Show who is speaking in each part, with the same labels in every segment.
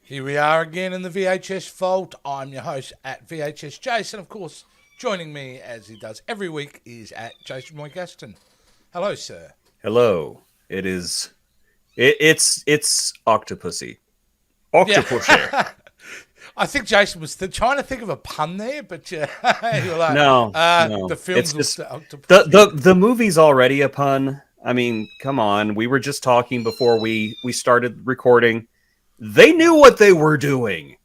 Speaker 1: Here we are again in the VHS vault. I'm your host at VHS Jason. Of course, joining me as he does every week is at Jason Roy Gaston. Hello, sir.
Speaker 2: Hello. It's Octopussy. Octopussy.
Speaker 1: Yeah. I think Jason was trying to think of a pun there, but you're like,
Speaker 2: No.
Speaker 1: the
Speaker 2: It's
Speaker 1: film's
Speaker 2: just
Speaker 1: Octopussy.
Speaker 2: the movie's already a pun. I mean, come on. We were just talking before we started recording. They knew what they were doing.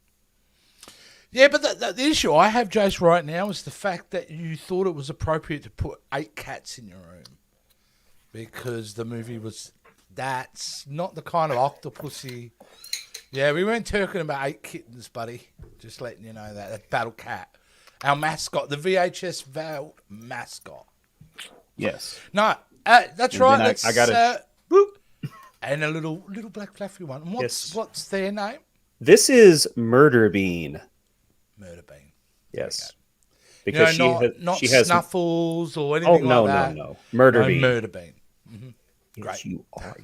Speaker 1: Yeah, but the issue I have, Jace, right now is the fact that you thought it was appropriate to put 8 cats in your room because the movie was. That's not the kind of Octopussy. Yeah, we weren't talking about 8 kittens, buddy. Just letting you know that. That's Battle Cat. Our mascot, the VHS Vault mascot.
Speaker 2: Yes.
Speaker 1: No, that's
Speaker 2: And
Speaker 1: right.
Speaker 2: then I got it.
Speaker 1: Whoop. And a little black fluffy one. And
Speaker 2: Yes.
Speaker 1: what's their name?
Speaker 2: This is Murder Bean.
Speaker 1: Murder Bean.
Speaker 2: Yes.
Speaker 1: You know,
Speaker 2: Because
Speaker 1: not
Speaker 2: she has
Speaker 1: Snuffles or anything
Speaker 2: no,
Speaker 1: like that.
Speaker 2: no. Murder Bean.
Speaker 1: Murder Bean.
Speaker 2: Yes,
Speaker 1: Great.
Speaker 2: you are.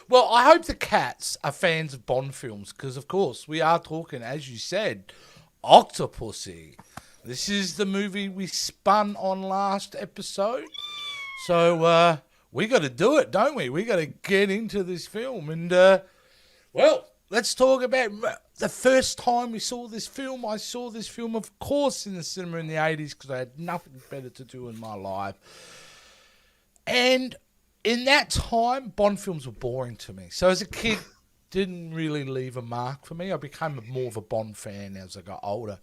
Speaker 1: Well, I hope the cats are fans of Bond films because, of course, we are talking, as you said, Octopussy. This is the movie we spun on last episode. So we got to do it, don't we? We got to get into this film. And, well, let's talk about the first time we saw this film. I saw this film, of course, in the cinema in the 80s because I had nothing better to do in my life. And in that time, Bond films were boring to me. So as a kid, didn't really leave a mark for me. I became more of a Bond fan as I got older.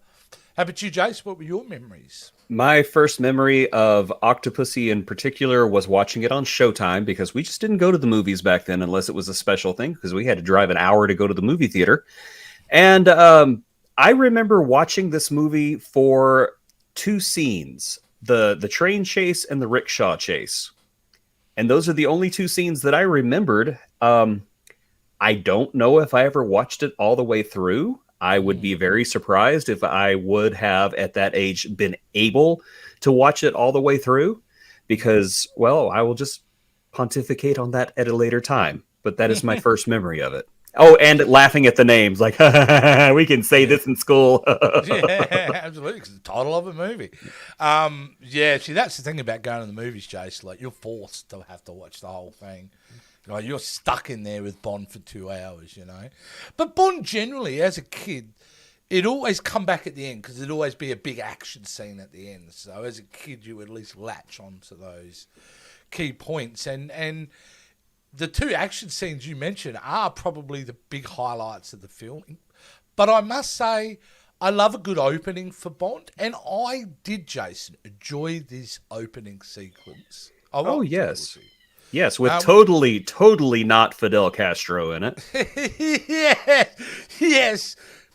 Speaker 1: How about you, Jace? What were your memories?
Speaker 2: My first memory of Octopussy in particular was watching it on Showtime because we just didn't go to the movies back then unless it was a special thing because we had to drive an hour to go to the movie theater. And I remember watching this movie for 2 scenes, the train chase and the rickshaw chase. And those are the only 2 scenes that I remembered. I don't know if I ever watched it all the way through. I would be very surprised if I would have, at that age, been able to watch it all the way through. Because, well, I will just pontificate on that at a later time. But that is my first memory of it. Oh, and laughing at the names. Like, we can say this in school.
Speaker 1: Yeah, absolutely, because the title of a movie. Yeah, see, that's the thing about going to the movies, Jace. Like, you're forced to have to watch the whole thing. Like, you're stuck in there with Bond for 2 hours, you know. But Bond generally, as a kid, it always come back at the end because it'd always be a big action scene at the end. So as a kid, you would at least latch onto those key points. And the 2 action scenes you mentioned are probably the big highlights of the film. But I must say, I love a good opening for Bond. And I did, Jason, enjoy this opening sequence.
Speaker 2: Oh, yes. Yes, with totally not Fidel Castro in it.
Speaker 1: Yeah, yes.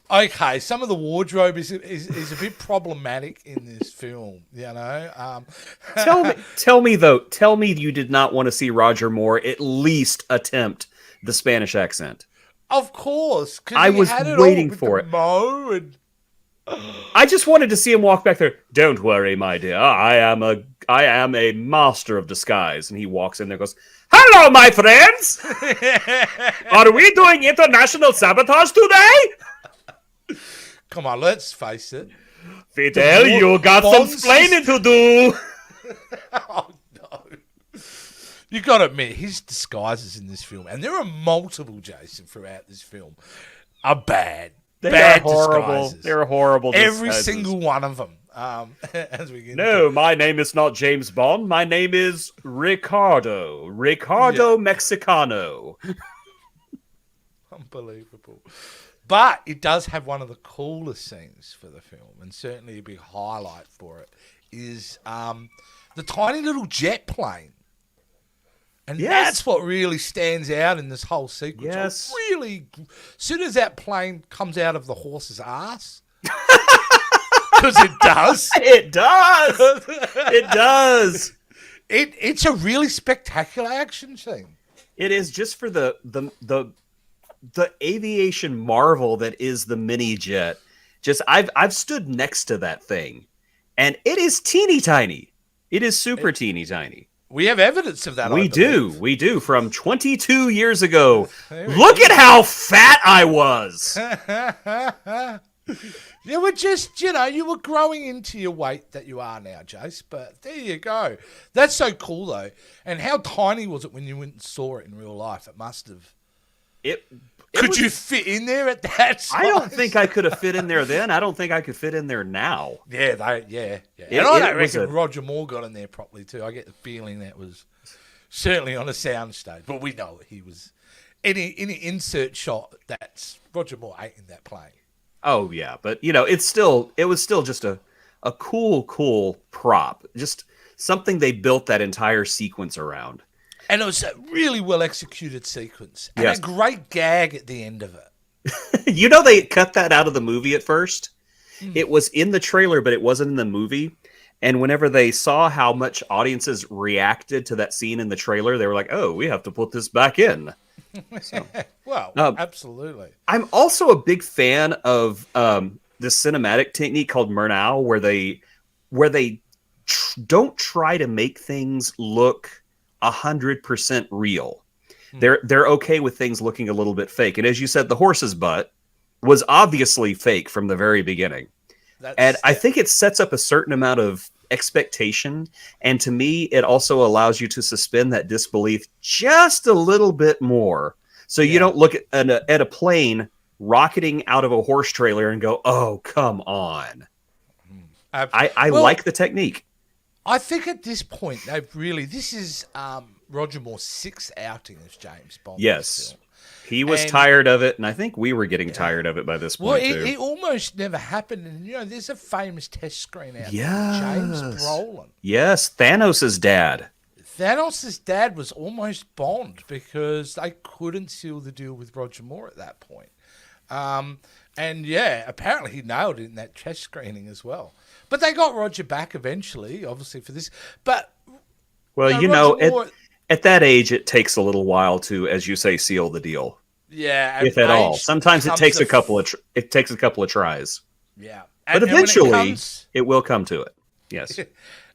Speaker 1: Okay, some of the wardrobe is a bit problematic in this film, you know.
Speaker 2: Tell me you did not want to see Roger Moore at least attempt the Spanish accent.
Speaker 1: Of course, because
Speaker 2: I was waiting for it.
Speaker 1: Mo and
Speaker 2: I just wanted to see him walk back there. Don't worry, my dear. I am a master of disguise. And he walks in there and goes, "Hello, my friends! Are we doing international sabotage today?"
Speaker 1: Come on, let's face it.
Speaker 2: Fidel, you got some splaining to do.
Speaker 1: Oh, no. You got to admit, his disguises in this film, and there are multiple, Jason, throughout this film, are bad. Bad
Speaker 2: horrible.
Speaker 1: Disguises.
Speaker 2: They're horrible disguises.
Speaker 1: Every single one of them. As we get
Speaker 2: No, my name is not James Bond. My name is Ricardo. Ricardo Mexicano.
Speaker 1: Unbelievable. But it does have one of the coolest scenes for the film, and certainly a big highlight for it, is the tiny little jet plane. And that's what really stands out in this whole sequence.
Speaker 2: Yes.
Speaker 1: Really, as soon as that plane comes out of the horse's ass, because it does.
Speaker 2: It does. It does.
Speaker 1: It's a really spectacular action scene.
Speaker 2: It is, just for the aviation marvel that is the mini jet. Just I've stood next to that thing, and it is teeny tiny. It is super teeny tiny.
Speaker 1: We have evidence of that,
Speaker 2: We
Speaker 1: I believe.
Speaker 2: do. We do. From 22 years ago.
Speaker 1: There
Speaker 2: Look at how fat I was.
Speaker 1: You were just, you were growing into your weight that you are now, Jace. But there you go. That's so cool, though. And how tiny was it when you went and saw it in real life? It must have. Could you fit in there at that size?
Speaker 2: I don't think I could have fit in there then. I don't think I could fit in there now.
Speaker 1: Yeah. And I don't reckon Roger Moore got in there properly, too. I get the feeling that was certainly on a soundstage. But we know he was. Any insert shot, that's Roger Moore ain't in that plane.
Speaker 2: Oh, yeah. But, it was still just a cool prop. Just something they built that entire sequence around.
Speaker 1: And it was a really well executed sequence. And
Speaker 2: yes.
Speaker 1: a great gag at the end of it.
Speaker 2: They cut that out of the movie at first. It was in the trailer, but it wasn't in the movie. And whenever they saw how much audiences reacted to that scene in the trailer, they were like, oh, we have to put this back in. So,
Speaker 1: well, absolutely.
Speaker 2: I'm also a big fan of the cinematic technique called Murnau, where they don't try to make things look 100% real. They're okay with things looking a little bit fake. And as you said, the horse's butt was obviously fake from the very beginning. I think it sets up a certain amount of expectation. And to me, it also allows you to suspend that disbelief just a little bit more. So you don't look at a plane rocketing out of a horse trailer and go, oh, come on. I like the technique.
Speaker 1: I think at this point, this is Roger Moore's sixth outing as James Bond.
Speaker 2: Yes. He was tired of it, and I think we were getting tired of it by this point, too.
Speaker 1: It almost never happened. And, there's a famous test screen out there. James Brolin.
Speaker 2: Yes, Thanos' dad.
Speaker 1: Thanos' dad was almost Bond because they couldn't seal the deal with Roger Moore at that point. Apparently he nailed it in that test screening as well. But they got Roger back eventually, obviously, for this. But,
Speaker 2: Moore, at that age, it takes a little while to, as you say, seal the deal.
Speaker 1: Yeah,
Speaker 2: if at all. Sometimes it takes a couple of tries.
Speaker 1: Yeah,
Speaker 2: but eventually it will come to it. Yes.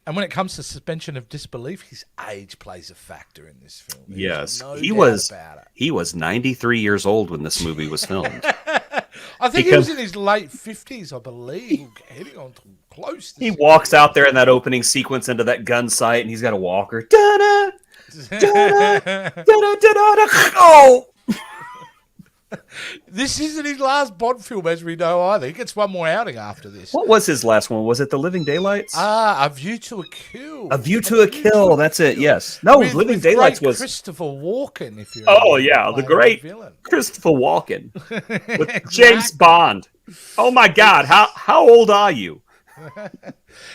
Speaker 1: And when it comes to suspension of disbelief, his age plays a factor in this film.
Speaker 2: Yes, he was 93 years old when this movie was filmed.
Speaker 1: I think he was in his late 50s, I believe, heading on close.
Speaker 2: He walks out there in that opening sequence into that gun sight, and he's got a walker. Da-da, da-da, da-da, da-da, oh!
Speaker 1: This isn't his last Bond film, as we know, either. He gets one more outing after this.
Speaker 2: What was his last one? Was it The Living Daylights?
Speaker 1: A View to a Kill.
Speaker 2: A View to a Kill. That's it. Yes. No, Living Daylights was
Speaker 1: Christopher Walken. If you
Speaker 2: the great Christopher Walken with James Bond. Oh my God! How old are you?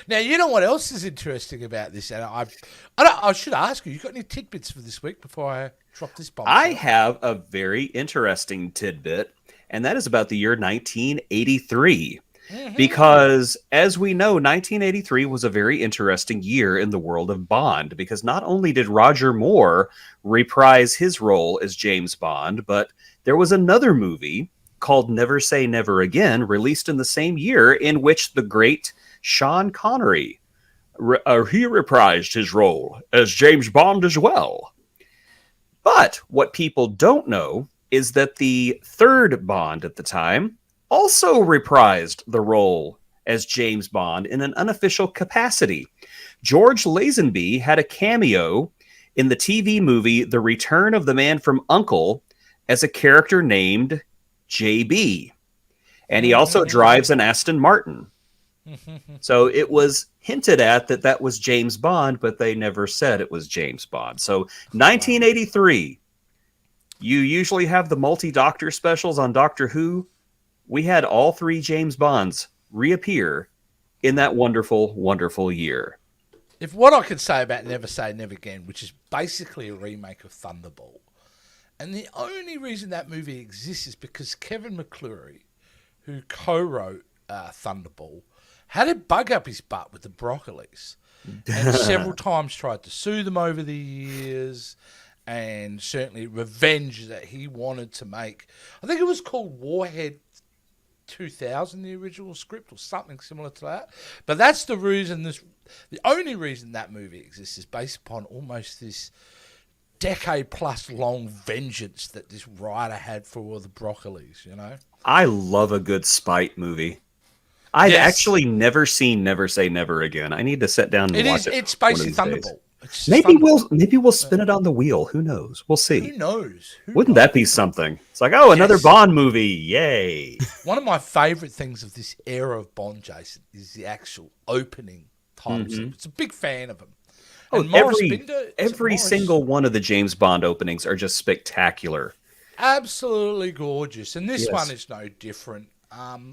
Speaker 1: Now, you know what else is interesting about this? And I should ask you, you got any tidbits for this week before I drop this bomb?
Speaker 2: I have a very interesting tidbit, and that is about the year 1983. Because, as we know, 1983 was a very interesting year in the world of Bond, because not only did Roger Moore reprise his role as James Bond, but there was another movie called Never Say Never Again, released in the same year, in which the great Sean Connery he reprised his role as James Bond as well. But what people don't know is that the third Bond at the time also reprised the role as James Bond in an unofficial capacity. George Lazenby had a cameo in the TV movie The Return of the Man from U.N.C.L.E. as a character named JB. And he also drives an Aston Martin. So it was hinted at that was James Bond, but they never said it was James Bond. So 1983, you usually have the multi-Doctor specials on Doctor Who. We had all three James Bonds reappear in that wonderful, wonderful year.
Speaker 1: If what I could say about Never Say Never Again, which is basically a remake of Thunderball, and the only reason that movie exists is because Kevin McClory, who co-wrote Thunderball, had a bug up his butt with the Broccolis, and several times tried to sue them over the years, and certainly revenge that he wanted to make. I think it was called Warhead 2000, the original script, or something similar to that. But that's the reason the only reason that movie exists is based upon almost this decade-plus long vengeance that this writer had for all the broccolis, you know?
Speaker 2: I love a good spite movie. I've actually never seen Never Say Never Again. I need to sit down and watch it.
Speaker 1: It's basically Thunderbolt.
Speaker 2: Maybe we'll spin it on the wheel. Who knows? We'll see.
Speaker 1: Who knows?
Speaker 2: Wouldn't that be something? It's like, oh, another Bond movie. Yay.
Speaker 1: One of my favorite things of this era of Bond, Jason, is the actual opening title sequence. I'm a big fan of them.
Speaker 2: Oh, every single one of the James Bond openings are just spectacular.
Speaker 1: Absolutely gorgeous. And this one is no different.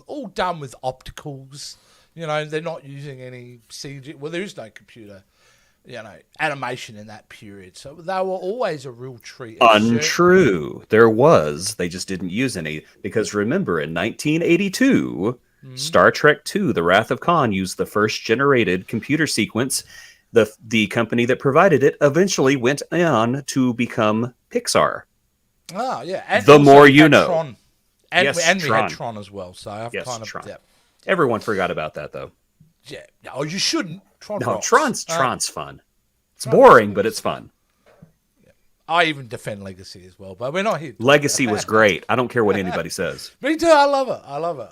Speaker 1: All done with opticals. You know, they're not using any CG. Well, there is no computer, animation in that period. So they were always a real treat.
Speaker 2: Untrue. There was. They just didn't use any. Because remember, in 1982, Star Trek II, The Wrath of Khan, used the first generated computer sequence. The company that provided it eventually went on to become Pixar.
Speaker 1: Oh, yeah. And
Speaker 2: the more you know.
Speaker 1: Tron. And we had Tron as well. So I've Tron. Yeah.
Speaker 2: Everyone forgot about that, though.
Speaker 1: Yeah. Oh, you shouldn't.
Speaker 2: Tron's fun. It's boring, but it's fun.
Speaker 1: Yeah. I even defend Legacy as well, but we're not here.
Speaker 2: Legacy was great. I don't care what anybody says.
Speaker 1: Me too. I love it.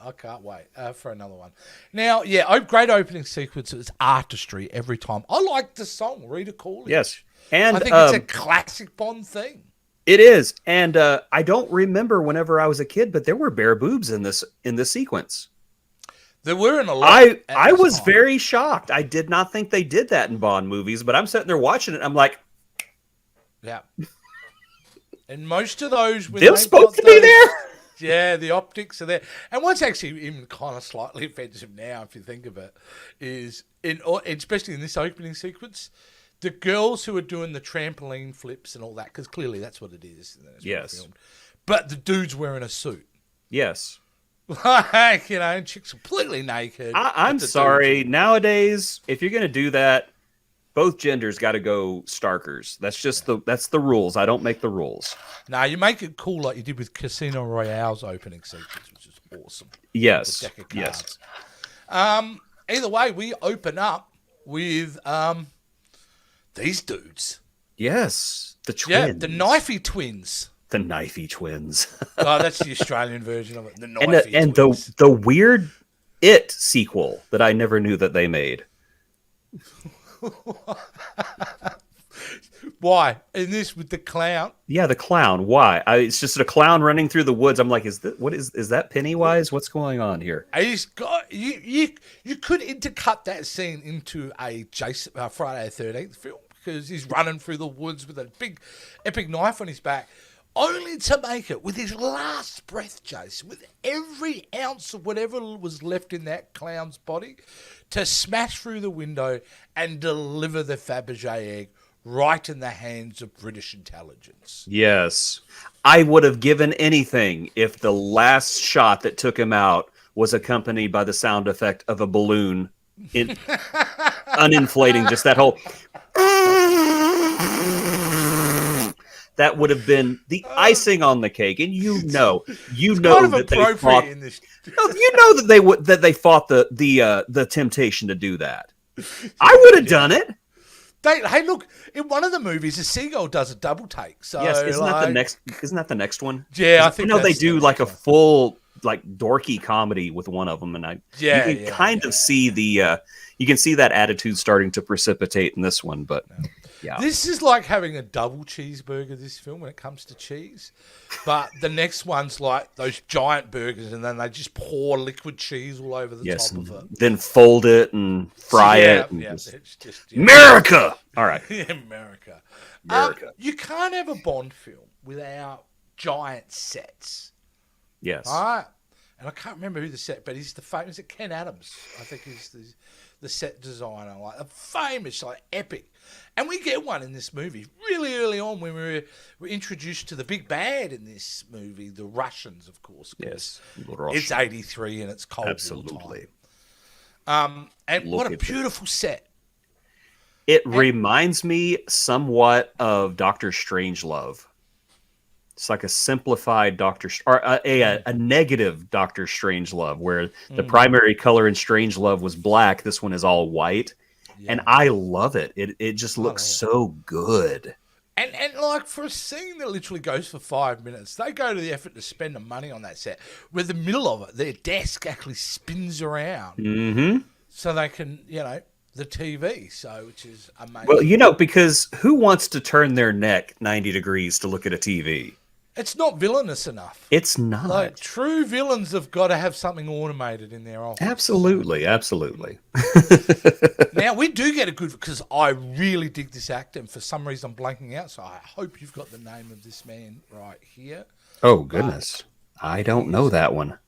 Speaker 1: I can't wait for another one. Now, great opening sequences, artistry every time. I like the song, Rita Coolidge.
Speaker 2: Yes. And
Speaker 1: I think it's a classic Bond thing.
Speaker 2: It is. And I don't remember whenever I was a kid, but there were bare boobs in this sequence.
Speaker 1: There were in a lot.
Speaker 2: I was very shocked. I did not think they did that in Bond movies, but I'm sitting there watching it. I'm like,
Speaker 1: yeah. And most of those,
Speaker 2: they're supposed to be there.
Speaker 1: Yeah, the optics are there. And what's actually even kind of slightly offensive now, if you think of it, is especially in this opening sequence, the girls who are doing the trampoline flips and all that, because clearly that's what it is.
Speaker 2: Yes.
Speaker 1: But the dude's wearing a suit.
Speaker 2: Yes.
Speaker 1: Like, chick's completely naked.
Speaker 2: I'm sorry. Nowadays, if you're going to do that, both genders got to go Starkers. That's just that's the rules. I don't make the rules.
Speaker 1: No, you make it cool like you did with Casino Royale's opening sequence, which is awesome.
Speaker 2: Yes.
Speaker 1: Yes. Either way, we open up with these dudes.
Speaker 2: Yes. The twins.
Speaker 1: Yeah, the Knifey twins.
Speaker 2: The Knifey twins.
Speaker 1: Oh, that's the Australian version of it. The Knifey
Speaker 2: and
Speaker 1: twins.
Speaker 2: the weird It sequel that I never knew that they made.
Speaker 1: Why? In this with the clown?
Speaker 2: Yeah, the clown. Why? It's just a clown running through the woods. I'm like, is that Pennywise? What's going on here?
Speaker 1: He's got you could intercut that scene into a Friday the 13th film because he's running through the woods with a big epic knife on his back, only to make it with his last breath, Jason, with every ounce of whatever was left in that clown's body, to smash through the window and deliver the Fabergé egg right in the hands of British intelligence.
Speaker 2: Yes. I would have given anything if the last shot that took him out was accompanied by the sound effect of a balloon uninflating, just that whole... That would have been the icing on the cake, and you know that they fought. That they fought the temptation to do that. I would have done it.
Speaker 1: Hey, look! In one of the movies, a seagull does a double take. So
Speaker 2: yes, isn't that the next one?
Speaker 1: Yeah, I think.
Speaker 2: They do like a full dorky comedy with one of them, and you can kind of see you can see that attitude starting to precipitate in this one, but. Yeah.
Speaker 1: This is like having a double cheeseburger, this film, when it comes to cheese. But the next one's like those giant burgers, and then they just pour liquid cheese all over the top of it.
Speaker 2: Then fold it and fry it. And
Speaker 1: it's just
Speaker 2: America! All right.
Speaker 1: America. You can't have a Bond film without giant sets.
Speaker 2: Yes.
Speaker 1: All right. And I can't remember who the set, but he's the famous Ken Adams. I think he's the set designer, like a famous, epic. And we get one in this movie really early on when we're introduced to the big bad in this movie, the Russians, of course.
Speaker 2: Yes,
Speaker 1: it's 83 and it's Cold
Speaker 2: Absolutely.
Speaker 1: War time. And what a beautiful set.
Speaker 2: It reminds me somewhat of Dr. Strangelove. It's like a simplified a negative Dr. Strangelove, where the primary color in Strangelove was black. This one is all white. and
Speaker 1: Yeah.
Speaker 2: I love it. It just
Speaker 1: I
Speaker 2: looks
Speaker 1: love it.
Speaker 2: so good.
Speaker 1: And like for a scene that literally goes for 5 minutes, they go to the effort to spend the money on that set. Where the middle of it, their desk actually spins around
Speaker 2: Hmm.
Speaker 1: so they can, the TV. So, which is amazing.
Speaker 2: Well, because who wants to turn their neck 90 degrees to look at a TV?
Speaker 1: It's not villainous enough.
Speaker 2: It's
Speaker 1: Like
Speaker 2: not.
Speaker 1: true villains have got to have something automated in their office.
Speaker 2: Absolutely, absolutely.
Speaker 1: Now we do get a good because I really dig this actor, and for some reason I'm blanking out. So I hope you've got the name of this man right here.
Speaker 2: Oh goodness, I don't know that one.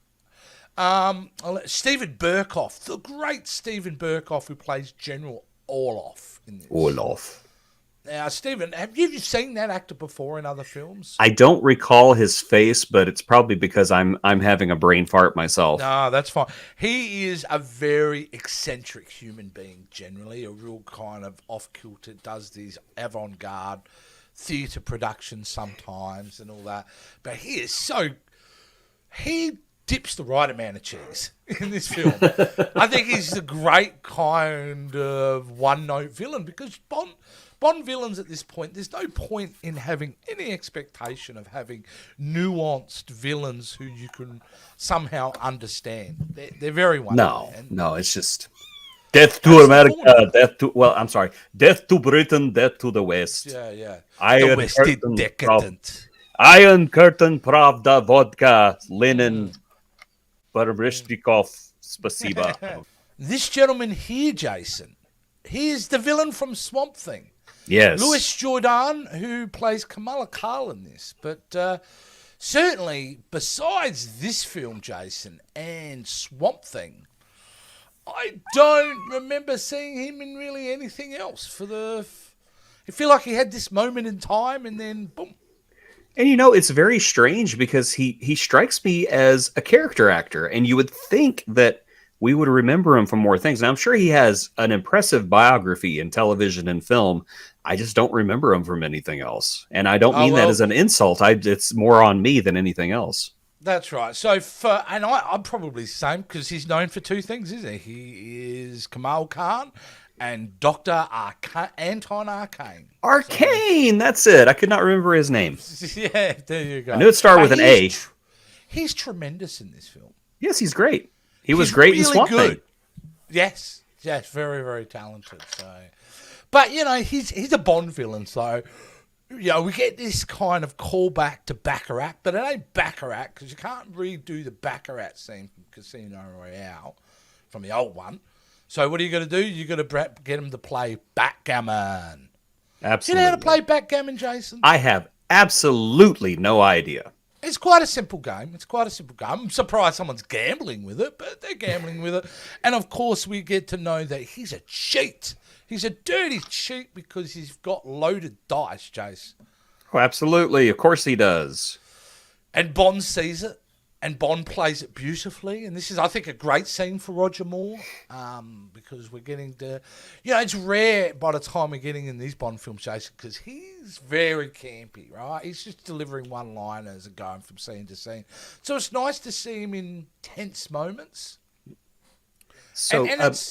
Speaker 1: Stephen Burkoff, the great Stephen Burkoff, who plays General Orloff in this.
Speaker 2: Orloff.
Speaker 1: Now, Stephen, have you seen that actor before in other films?
Speaker 2: I don't recall his face, but it's probably because I'm having a brain fart myself.
Speaker 1: No, that's fine. He is a very eccentric human being, generally, a real kind of off-kilter, does these avant-garde theatre productions sometimes and all that. But he dips the right amount of cheese in this film. I think he's the great kind of one-note villain because Bond villains at this point, there's no point in having any expectation of having nuanced villains who you can somehow understand. They're very one-note.
Speaker 2: No, it's just death to America, death to Britain, death to the West.
Speaker 1: Yeah.
Speaker 2: Iron
Speaker 1: The West
Speaker 2: Curtain,
Speaker 1: is decadent.
Speaker 2: Iron Curtain, Pravda, Vodka, Lenin, Barbrishnikov, Spasiba.
Speaker 1: This gentleman here, Jason, he is the villain from Swamp Thing.
Speaker 2: Yes.
Speaker 1: Louis Jourdan, who plays Kamala Khan in this. But certainly, besides this film, Jason, and Swamp Thing, I don't remember seeing him in really anything else. I feel like he had this moment in time and then boom.
Speaker 2: And it's very strange because he strikes me as a character actor, and you would think that we would remember him from more things. And I'm sure he has an impressive biography in television and film. I just don't remember him from anything else. And I don't mean that as an insult. It's more on me than anything else.
Speaker 1: That's right. So I'm probably the same because he's known for two things, isn't he? He is Kamal Khan and Dr. Anton Arcane.
Speaker 2: Arcane, that's it. I could not remember his name.
Speaker 1: Yeah, there you go.
Speaker 2: I knew it started with an A.
Speaker 1: He's tremendous in this film.
Speaker 2: Yes, he's great. He was great in Swamp Thing.
Speaker 1: Yes, very, very talented. So, but he's a Bond villain. So, we get this kind of callback to Baccarat, but it ain't Baccarat because you can't redo the Baccarat scene from Casino Royale from the old one. So, what are you going to do? You got to get him to play backgammon.
Speaker 2: Absolutely.
Speaker 1: You know how to play backgammon, Jason?
Speaker 2: I have absolutely no idea.
Speaker 1: It's quite a simple game. I'm surprised someone's gambling with it, but they're gambling with it. And, of course, we get to know that he's a cheat. He's a dirty cheat because he's got loaded dice, Jace.
Speaker 2: Oh, absolutely. Of course he does.
Speaker 1: And Bond sees it, and Bond plays it beautifully. And this is, I think, a great scene for Roger Moore because we're getting to... it's rare by the time we're getting in these Bond films, Jason, because he's very campy, right? He's just delivering one-liners and going from scene to scene. So it's nice to see him in tense moments.
Speaker 2: So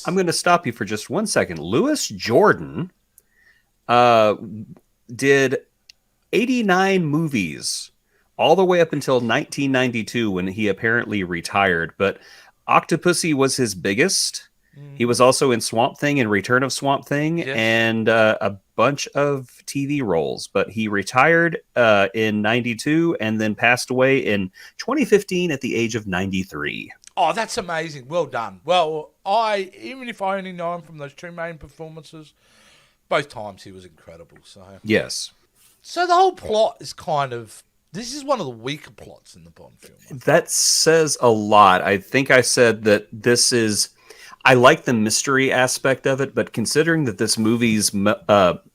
Speaker 2: I'm going to stop you for just 1 second. Louis Jordan did 89 movies all the way up until 1992 when he apparently retired. But Octopussy was his biggest. He was also in Swamp Thing and Return of Swamp Thing and a bunch of TV roles. But he retired in 92 and then passed away in 2015 at the age of 93.
Speaker 1: Oh, that's amazing. Well done. Well, even if I only know him from those two main performances, both times he was incredible. So
Speaker 2: yes.
Speaker 1: So the whole plot is this is one of the weaker plots in the Bond film.
Speaker 2: That says a lot. I think I said that I like the mystery aspect of it, but considering that this movie's MacGuffin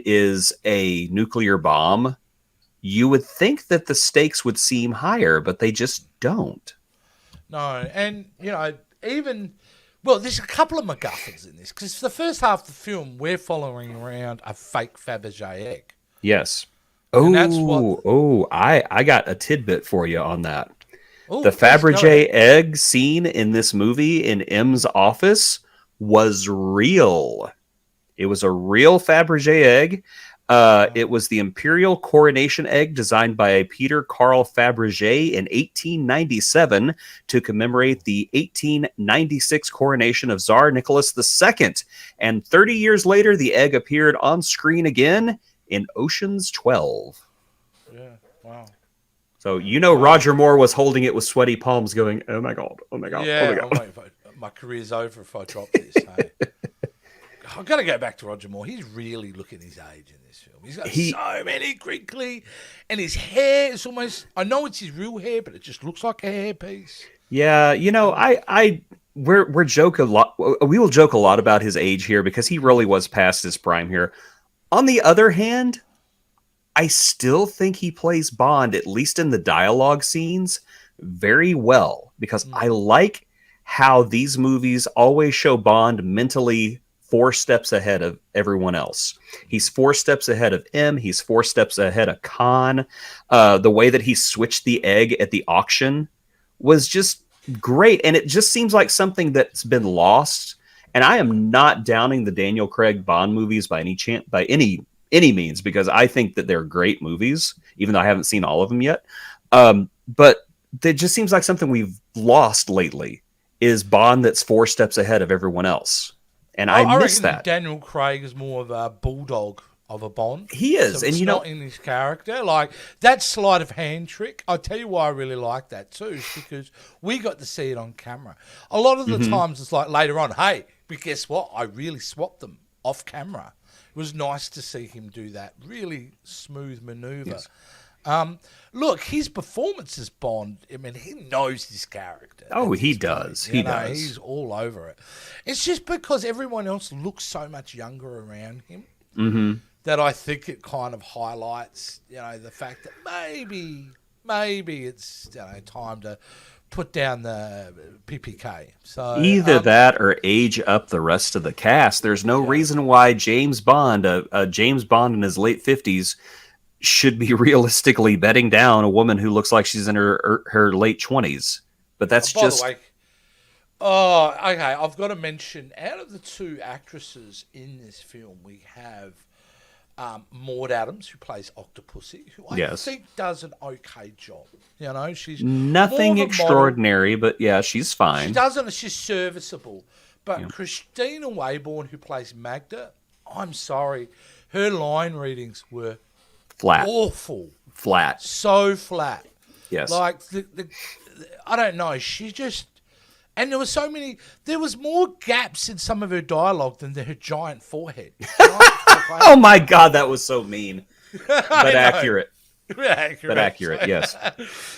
Speaker 2: is a nuclear bomb, you would think that the stakes would seem higher, but they just don't.
Speaker 1: No, and, there's a couple of MacGuffins in this, because for the first half of the film, we're following around a fake Fabergé egg.
Speaker 2: Yes.
Speaker 1: Oh,
Speaker 2: I got a tidbit for you on that.
Speaker 1: Ooh,
Speaker 2: the Fabergé egg scene in this movie in M's office was real. It was a real Fabergé egg. It was the Imperial Coronation Egg designed by Peter Carl Fabergé in 1897 to commemorate the 1896 coronation of Tsar Nicholas II. And 30 years later, the egg appeared on screen again in Ocean's 12.
Speaker 1: Yeah, wow.
Speaker 2: So, Roger Moore was holding it with sweaty palms going, oh my God, oh my God,
Speaker 1: Yeah,
Speaker 2: oh my God.
Speaker 1: my career's over if I drop this. Hey? I've got to go back to Roger Moore. He's really looking his age in this film. He's got so many crinkly, and his hair is almost. I know it's his real hair, but it just looks like a hairpiece.
Speaker 2: Yeah, we're joke a lot. We will joke a lot about his age here because he really was past his prime here. On the other hand, I still think he plays Bond, at least in the dialogue scenes, very well because I like how these movies always show Bond mentally 4 steps ahead of everyone else. He's 4 steps ahead of M. He's 4 steps ahead of Khan. The way that he switched the egg at the auction was just great. And it just seems like something that's been lost. And I am not downing the Daniel Craig Bond movies by any means, because I think that they're great movies, even though I haven't seen all of them yet. But it just seems like something we've lost lately is Bond that's 4 steps ahead of everyone else. And I miss that.
Speaker 1: Daniel Craig is more of a bulldog of a Bond.
Speaker 2: He is.
Speaker 1: So
Speaker 2: and
Speaker 1: it's not in his character. Like, that sleight of hand trick, I'll tell you why I really like that too, is because we got to see it on camera. A lot of the times it's like later on, hey, but guess what? I really swapped them off camera. It was nice to see him do that. Really smooth maneuver.
Speaker 2: Yes.
Speaker 1: Look, his performance as Bond, I mean, he knows his character.
Speaker 2: Oh, he does. He does.
Speaker 1: He's all over it. It's just because everyone else looks so much younger around him that I think it kind of highlights, the fact that maybe it's time to put down the PPK. So
Speaker 2: either that or age up the rest of the cast. There's no reason why James Bond, James Bond in his late 50s, should be realistically bedding down a woman who looks like she's in her late 20s. But that's just...
Speaker 1: By the way, okay, I've got to mention, out of the 2 actresses in this film, we have Maud Adams, who plays Octopussy, who I think does an okay job. She's
Speaker 2: nothing extraordinary, but yeah, she's fine.
Speaker 1: She's serviceable. But Christina Wayborn, who plays Magda, I'm sorry, her line readings were
Speaker 2: flat.
Speaker 1: Awful.
Speaker 2: Flat.
Speaker 1: So flat.
Speaker 2: Yes.
Speaker 1: Like, I don't know, she just... And there was more gaps in some of her dialogue than her giant forehead.
Speaker 2: Oh my God, that was so mean. But accurate. But accurate, yes.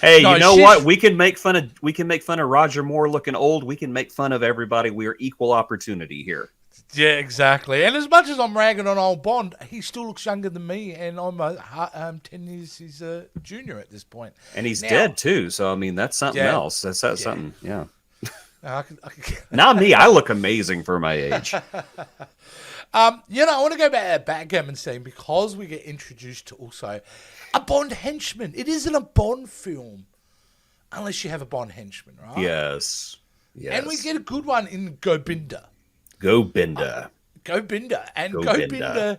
Speaker 2: Hey, you know what? We can make fun of Roger Moore looking old. We can make fun of everybody. We are equal opportunity here.
Speaker 1: Yeah, exactly. And as much as I'm ragging on old Bond, he still looks younger than me, and I'm 10 years his junior at this point.
Speaker 2: And he's dead too, so I mean that's something else. That's something, yeah. Not me. I look amazing for my age.
Speaker 1: I want to go back to that backgammon scene because we get introduced to also a Bond henchman. It isn't a Bond film unless you have a Bond henchman, right?
Speaker 2: Yes.
Speaker 1: And we get a good one in Gobinder.
Speaker 2: Gobinder.
Speaker 1: And Gobinder.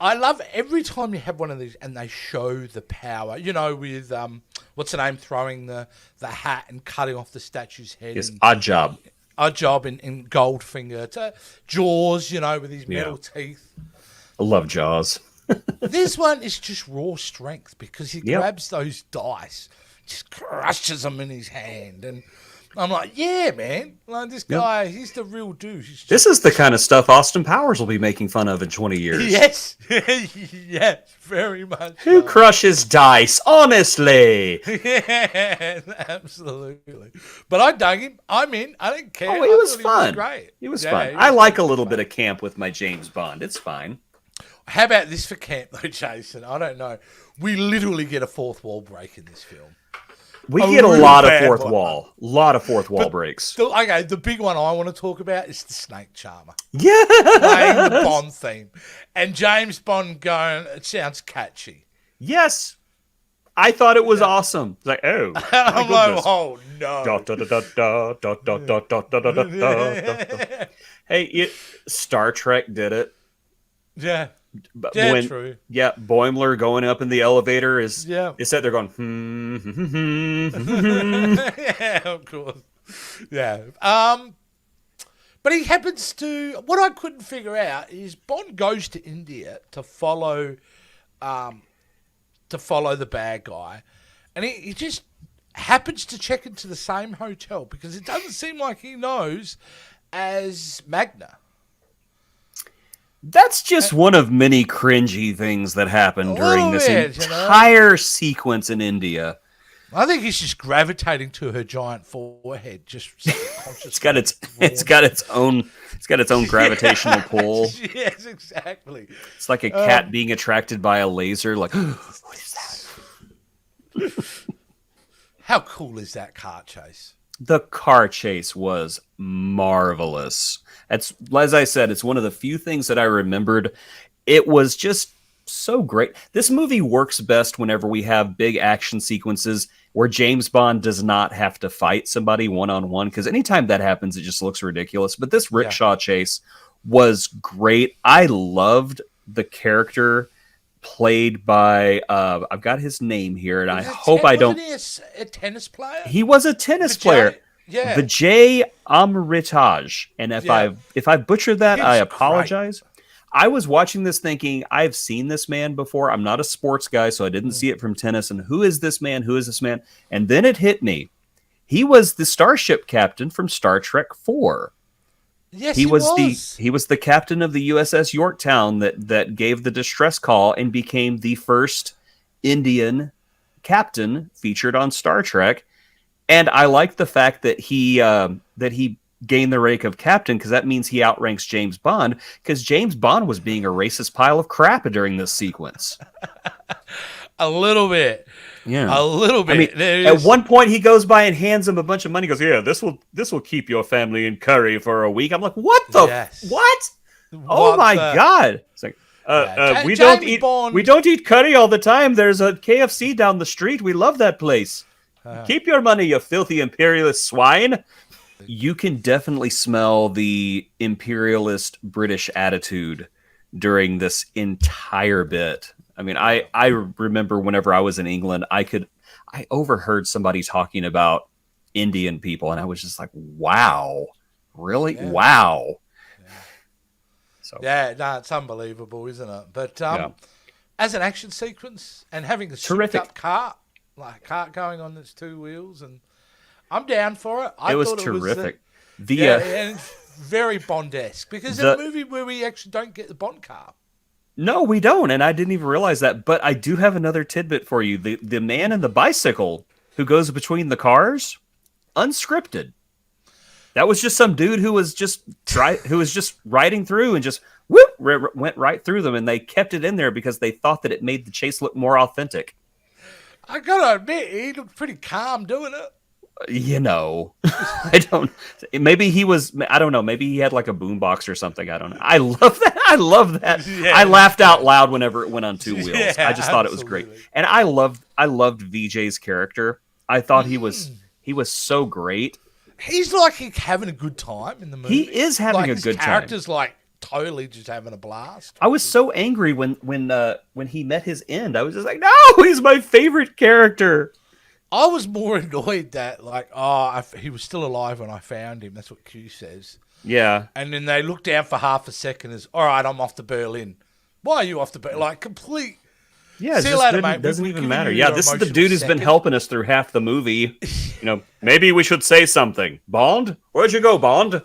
Speaker 1: I love every time you have one of these and they show the power, with, what's the name, throwing the hat and cutting off the statue's head.
Speaker 2: Yes, Odd Job
Speaker 1: in Goldfinger. To Jaws, with his metal teeth.
Speaker 2: I love Jaws.
Speaker 1: This one is just raw strength because he grabs those dice, just crushes them in his hand, and I'm like, yeah, man. Like, this guy, he's the real dude.
Speaker 2: This is the kind of stuff Austin Powers will be making fun of in 20 years.
Speaker 1: Yes. Yes, very much.
Speaker 2: Who crushes dice? Honestly.
Speaker 1: Yeah, absolutely. But I dug him. I'm in. I didn't care.
Speaker 2: Oh, he was fun.
Speaker 1: He was great.
Speaker 2: He was fun. I like a little bit of camp with my James Bond. It's fine.
Speaker 1: How about this for camp, though, Jason? I don't know. We literally get a fourth wall break in this film.
Speaker 2: We get a lot of fourth wall. A lot of fourth wall breaks.
Speaker 1: The big one I want to talk about is the Snake Charmer.
Speaker 2: Yeah.
Speaker 1: Playing the Bond theme. And James Bond going, it sounds catchy.
Speaker 2: Yes. I thought it was awesome. It's like, oh, my
Speaker 1: I'm like,
Speaker 2: goodness.
Speaker 1: oh no.
Speaker 2: Dot, dot, dot, dot, dot, dot, dot, dot, dot, dot, dot, dot. Hey, Star Trek did it.
Speaker 1: Yeah.
Speaker 2: But
Speaker 1: Yeah, true.
Speaker 2: Yeah, Boimler going up in the elevator is set there going,
Speaker 1: Yeah, of course. Yeah. But he happens to. What I couldn't figure out is Bond goes to India to follow the bad guy, and he just happens to check into the same hotel because it doesn't seem like he knows as Magna.
Speaker 2: That's just one of many cringy things that happened during this entire sequence in India.
Speaker 1: I think he's just gravitating to her giant forehead, just subconsciously.
Speaker 2: It's got its own gravitational pull.
Speaker 1: Yes, exactly.
Speaker 2: It's like a cat being attracted by a laser. Like, what is that?
Speaker 1: How cool is that car chase?
Speaker 2: The car chase was marvelous. As I said, it's one of the few things that I remembered. It was just so great. This movie works best whenever we have big action sequences where James Bond does not have to fight somebody one-on-one, because anytime that happens, it just looks ridiculous. But this rickshaw chase was great. I loved the character played by I've got his name here, and I hope I don't.
Speaker 1: Wasn't he a tennis player?
Speaker 2: He was a tennis player.
Speaker 1: Yeah,
Speaker 2: Vijay Amritaj. And if I butchered that, I apologize. Great. I was watching this thinking, I've seen this man before. I'm not a sports guy, so I didn't see it from tennis. And who is this man? Who is this man? And then it hit me. He was the starship captain from Star Trek IV.
Speaker 1: Yes, he was.
Speaker 2: He was the captain of the USS Yorktown that gave the distress call and became the first Indian captain featured on Star Trek. And I like the fact that he gained the rank of captain, because that means he outranks James Bond, because James Bond was being a racist pile of crap during this sequence.
Speaker 1: A little bit.
Speaker 2: Yeah.
Speaker 1: A little bit.
Speaker 2: I mean, at one point he goes by and hands him a bunch of money. He goes, yeah, this will keep your family in curry for a week. I'm like, what the what? Oh my God. It's like, we don't eat curry all the time. There's a KFC down the street. We love that place. Keep your money, you filthy imperialist swine. You can definitely smell the imperialist British attitude during this entire bit. I mean, I remember whenever I was in England, I overheard somebody talking about Indian people, and I was just like, wow, really? Yeah. Wow.
Speaker 1: Yeah. So it's unbelievable, isn't it? But as an action sequence and having a
Speaker 2: terrific
Speaker 1: cart, like a cart going on its two wheels, and I'm down for it.
Speaker 2: It was terrific.
Speaker 1: And very Bond-esque, because in a movie where we actually don't get the Bond car.
Speaker 2: No, we don't, and I didn't even realize that. But I do have another tidbit for you. The man in the bicycle who goes between the cars, unscripted. That was just some dude who was just riding through and just went right through them, and they kept it in there because they thought that it made the chase look more authentic.
Speaker 1: I gotta admit, he looked pretty calm doing it.
Speaker 2: You know, I don't. Maybe he was. I don't know. Maybe he had like a boombox or something. I don't know. I love that. Yeah, I laughed out loud whenever it went on two wheels. Yeah, I just thought it was great, and I loved Vijay's character. I thought he was so great. He's
Speaker 1: like having a good time in the movie.
Speaker 2: He is having a good time.
Speaker 1: His character's like totally just having a blast.
Speaker 2: I was so angry when he met his end. I was just like, no, he's my favorite character.
Speaker 1: I was more annoyed that, he was still alive when I found him. That's what Q says.
Speaker 2: Yeah.
Speaker 1: And then they look down for half a second as, all right, I'm off to Berlin. Why are you off to Berlin? Like, complete.
Speaker 2: Yeah, see you later, mate. Doesn't even matter. Yeah, this is the dude who's been helping us through half the movie. Maybe we should say something. Bond? Where'd you go, Bond?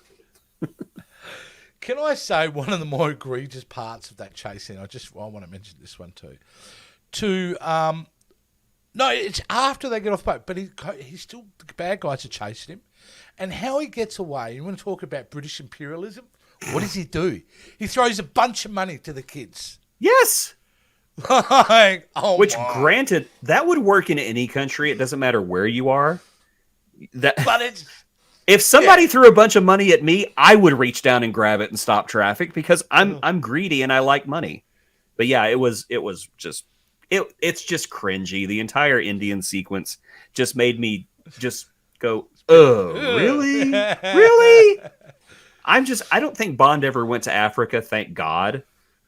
Speaker 1: Can I say one of the more egregious parts of that chase scene? I want to mention this one too. No, it's after they get off the boat, but he's still, the bad guys are chasing him. And how he gets away, you want to talk about British imperialism? What does he do? He throws a bunch of money to the kids.
Speaker 2: Yes! Granted, that would work in any country. It doesn't matter where you are. If somebody threw a bunch of money at me, I would reach down and grab it and stop traffic because I'm greedy and I like money. But yeah, it was just it's just cringy. The entire Indian sequence just made me just go, oh, really? Really? I don't think Bond ever went to Africa, thank God,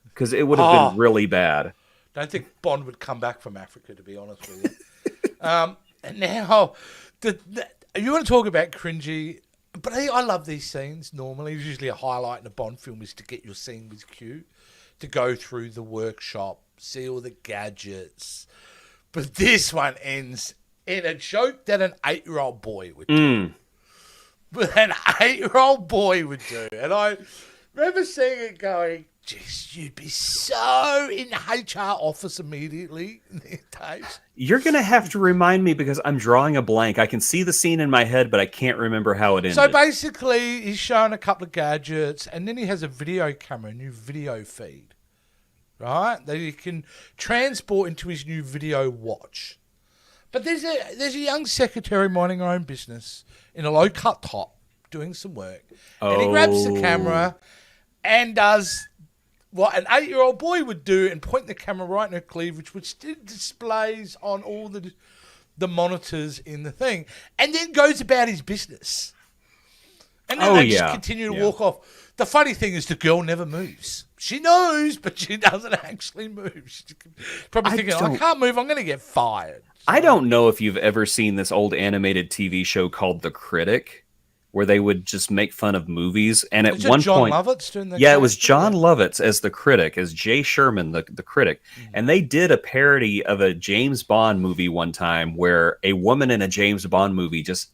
Speaker 2: because it would have been
Speaker 1: Oh,
Speaker 2: really bad.
Speaker 1: don't think Bond would come back from Africa, to be honest with you. And now, you want to talk about cringy, but I love these scenes normally. Usually a highlight in a Bond film is to get your scene with Q, to go through the workshop, see all the gadgets. But this one ends in a joke that an 8-year-old boy would do. But an 8-year-old boy would do. And I remember seeing it going, geez, you'd be so in the HR office immediately in the days.
Speaker 2: You're going to have to remind me because I'm drawing a blank. I can see the scene in my head, but I can't remember how it ended.
Speaker 1: So basically, he's showing a couple of gadgets, and then he has a video camera, a new video feed, right? That he can transport into his new video watch. But there's a young secretary minding her own business in a low-cut top doing some work. And he grabs the camera and does what an 8-year-old boy would do and point the camera right in her cleavage, which displays on all the monitors in the thing, and then goes about his business. And then they just continue to walk off. The funny thing is the girl never moves. She knows, but she doesn't actually move. She's probably thinking, I can't move, I'm going to get fired. So,
Speaker 2: I don't know if you've ever seen this old animated TV show called The Critic, where they would just make fun of movies. And at one
Speaker 1: John
Speaker 2: point,
Speaker 1: Lovitz doing the
Speaker 2: it was John Lovitz as the critic, as Jay Sherman, the critic. And they did a parody of a James Bond movie one time where a woman in a James Bond movie just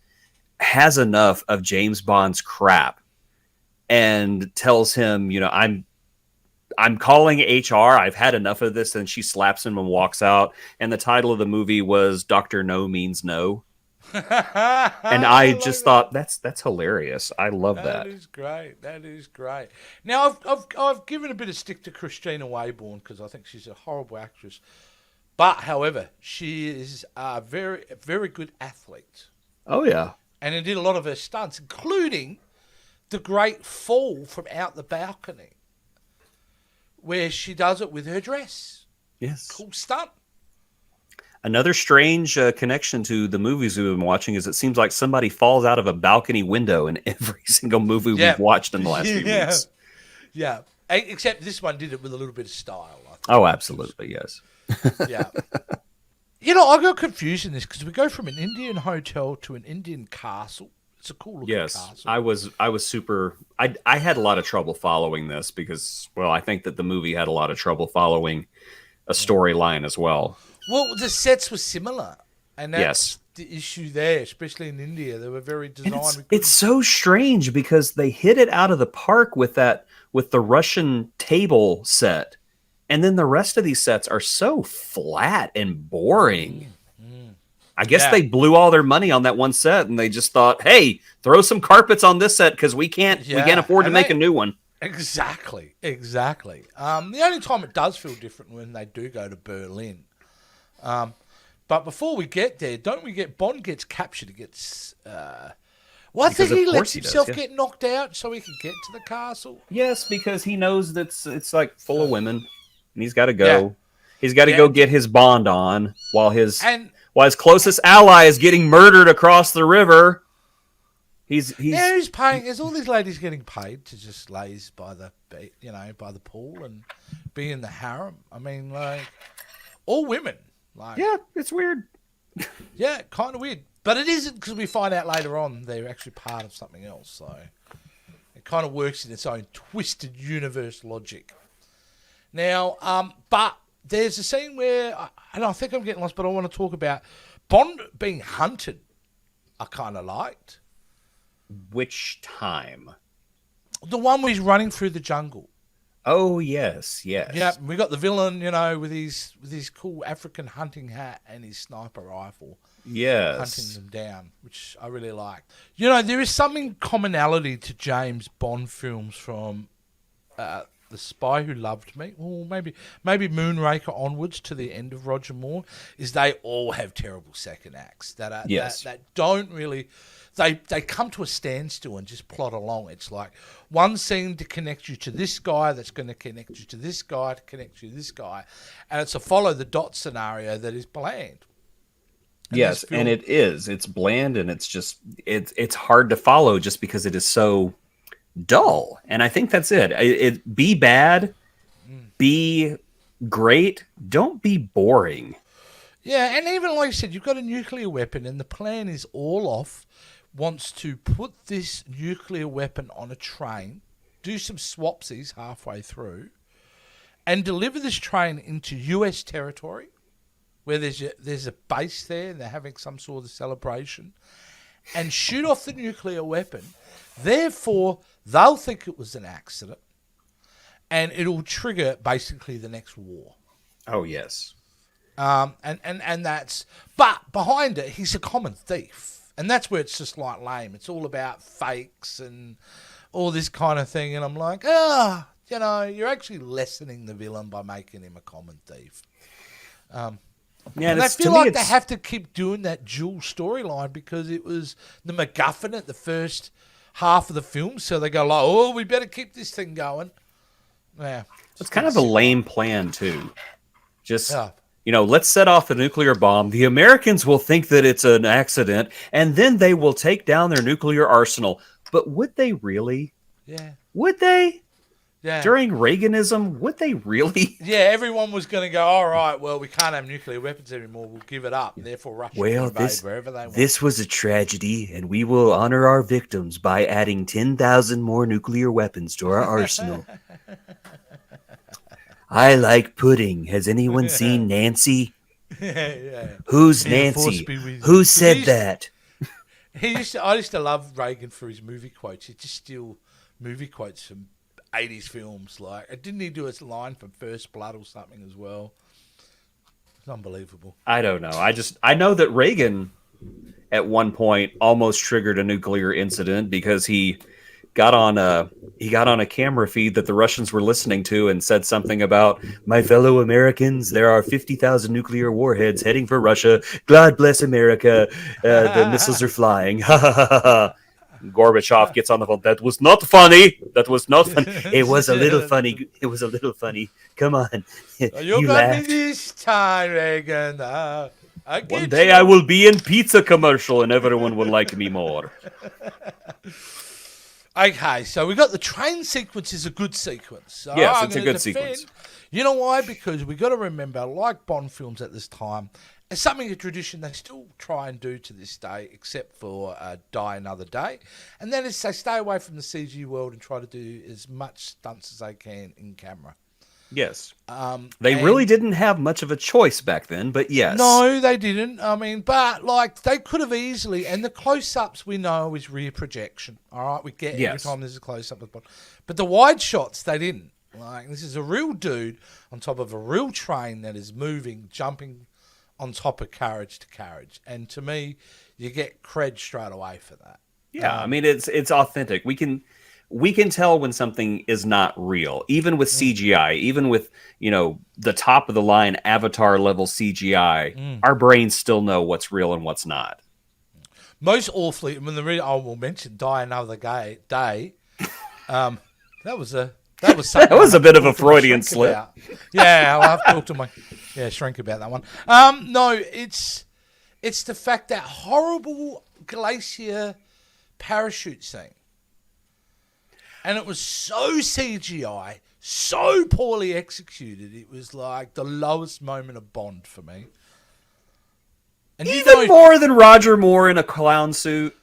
Speaker 2: has enough of James Bond's crap and tells him, I'm calling HR. I've had enough of this. And she slaps him and walks out. And the title of the movie was Dr. No Means No. And I just thought that's hilarious. I love that.
Speaker 1: That is great. That is great. Now I've given a bit of stick to Christina Wayborn because I think she's a horrible actress. But however, she is a very good athlete.
Speaker 2: Oh yeah.
Speaker 1: And it did a lot of her stunts, including the great fall from out the balcony, where she does it with her dress.
Speaker 2: Yes.
Speaker 1: Cool stunt.
Speaker 2: Another strange connection to the movies we've been watching is it seems like somebody falls out of a balcony window in every single movie we've watched in the last few weeks.
Speaker 1: Yeah. Except this one did it with a little bit of style. I think.
Speaker 2: Oh, absolutely, yes.
Speaker 1: Yeah. I got confused in this because we go from an Indian hotel to an Indian castle. It's a cool looking castle.
Speaker 2: Yes, I was super... I had a lot of trouble following this because, well, I think that the movie had a lot of trouble following a storyline as well.
Speaker 1: Well, the sets were similar, and that's the issue there, especially in India. They were very designed.
Speaker 2: It's so strange because they hit it out of the park with the Russian table set, and then the rest of these sets are so flat and boring. I guess they blew all their money on that one set, and they just thought, "Hey, throw some carpets on this set because we can't afford to make a new one."
Speaker 1: Exactly. The only time it does feel different when they do go to Berlin. But before we get there, don't we get Bond gets captured? He gets. I think he lets himself get knocked out so he can get to the castle.
Speaker 2: Yes, because he knows that it's like full of women, and he's got to go. Yeah. He's got to go get his Bond on while his closest ally is getting murdered across the river. Who's
Speaker 1: paying? There's all these ladies getting paid to just laze by the pool and be in the harem. I mean, like all women.
Speaker 2: It's weird.
Speaker 1: Yeah, kind of weird. But it isn't because we find out later on they're actually part of something else. So it kind of works in its own twisted universe logic. Now, but there's a scene where, and I think I'm getting lost, but I want to talk about Bond being hunted. I kind of liked.
Speaker 2: Which time?
Speaker 1: The one where he's running through the jungle.
Speaker 2: Oh, yes.
Speaker 1: Yeah, we got the villain, with his cool African hunting hat and his sniper rifle.
Speaker 2: Yes.
Speaker 1: Hunting them down, which I really liked. There is something commonality to James Bond films from The Spy Who Loved Me, or maybe Moonraker onwards to the end of Roger Moore, is they all have terrible second acts that don't really. They come to a standstill and just plot along. It's like one scene to connect you to this guy that's going to connect you to this guy to connect you to this guy, and it's a follow the dot scenario that is bland.
Speaker 2: And yes, and it is. It's bland, and it's hard to follow just because it is so dull. And I think that's it. Be bad, be great. Don't be boring.
Speaker 1: Yeah, and even like I said, you've got a nuclear weapon, and the plan is all off. Wants to put this nuclear weapon on a train, do some swapsies halfway through, and deliver this train into US territory, where there's a base there, and they're having some sort of celebration, and shoot off the nuclear weapon. Therefore, they'll think it was an accident, and it'll trigger basically the next war.
Speaker 2: Oh, yes.
Speaker 1: And that's... But behind it, he's a common thief. And that's where it's just like lame. It's all about fakes and all this kind of thing. And I'm like, you're actually lessening the villain by making him a common thief. And I feel like they have to keep doing that dual storyline because it was the MacGuffin at the first half of the film. So they go like, we better keep this thing going. Yeah,
Speaker 2: it's kind of a lame plan too. Just, let's set off the nuclear bomb. The Americans will think that it's an accident, and then they will take down their nuclear arsenal. But would they really?
Speaker 1: Yeah.
Speaker 2: Would they?
Speaker 1: Yeah.
Speaker 2: During Reaganism, would they really?
Speaker 1: Yeah, everyone was going to go, all right, well, we can't have nuclear weapons anymore. We'll give it up. Therefore, Russia can invade wherever they want.
Speaker 2: This was a tragedy, and we will honor our victims by adding 10,000 more nuclear weapons to our arsenal. I like pudding. Has anyone seen Nancy?
Speaker 1: Yeah.
Speaker 2: Who's Nancy? Who said that?
Speaker 1: I used to love Reagan for his movie quotes. He'd just steal movie quotes from 80s films. Like, didn't he do a line from First Blood or something as well? It's unbelievable.
Speaker 2: I don't know. I know that Reagan at one point almost triggered a nuclear incident because he got on a camera feed that the Russians were listening to and said something about, my fellow Americans, there are 50,000 nuclear warheads heading for Russia. God bless America. The missiles are flying. Gorbachev gets on the phone. That was not funny. That was not funny. It was a little funny. It was a little funny. Come on.
Speaker 1: You got me this time, Reagan.
Speaker 2: One day I will be in pizza commercial and everyone will like me more.
Speaker 1: Okay, so we got the train sequence is a good sequence. So
Speaker 2: yes, it's a good sequence.
Speaker 1: You know why? Because we got to remember, like Bond films at this time, it's something, a tradition they still try and do to this day, except for Die Another Day. And that is they stay away from the CG world and try to do as much stunts as they can in camera.
Speaker 2: Yes. They really didn't have much of a choice back then, but yes.
Speaker 1: No, they didn't. I mean, but like they could have easily, and the close-ups we know is rear projection. All right, we get every time there's a close-up of Bond. But the wide shots, they didn't. Like, this is a real dude on top of a real train that is moving, jumping on top of carriage to carriage. And to me, you get cred straight away for that.
Speaker 2: Yeah, I mean, it's authentic. We can tell when something is not real, even with CGI, even with, the top of the line Avatar level CGI, our brains still know what's real and what's not.
Speaker 1: Most awfully, I will mention Die Another Day. That was a bit of a Freudian slip. About. Yeah, I'll have to talk to my shrink about that one. No, it's the fact that horrible glacier parachute scene. And it was so CGI, so poorly executed. It was like the lowest moment of Bond for me. And
Speaker 2: even more than Roger Moore in a clown suit.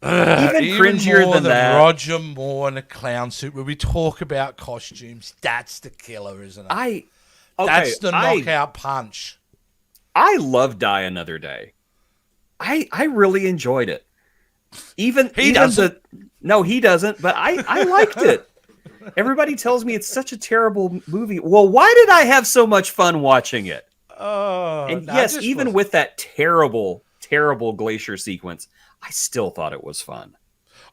Speaker 2: Even cringier than that.
Speaker 1: Roger Moore in a clown suit, where we talk about costumes. That's the killer, isn't it? That's the knockout punch.
Speaker 2: I love Die Another Day. I really enjoyed it. Even he doesn't. No, he doesn't. But I liked it. Everybody tells me it's such a terrible movie. Well, why did I have so much fun watching it? Even with that terrible, terrible glacier sequence, I still thought it was fun.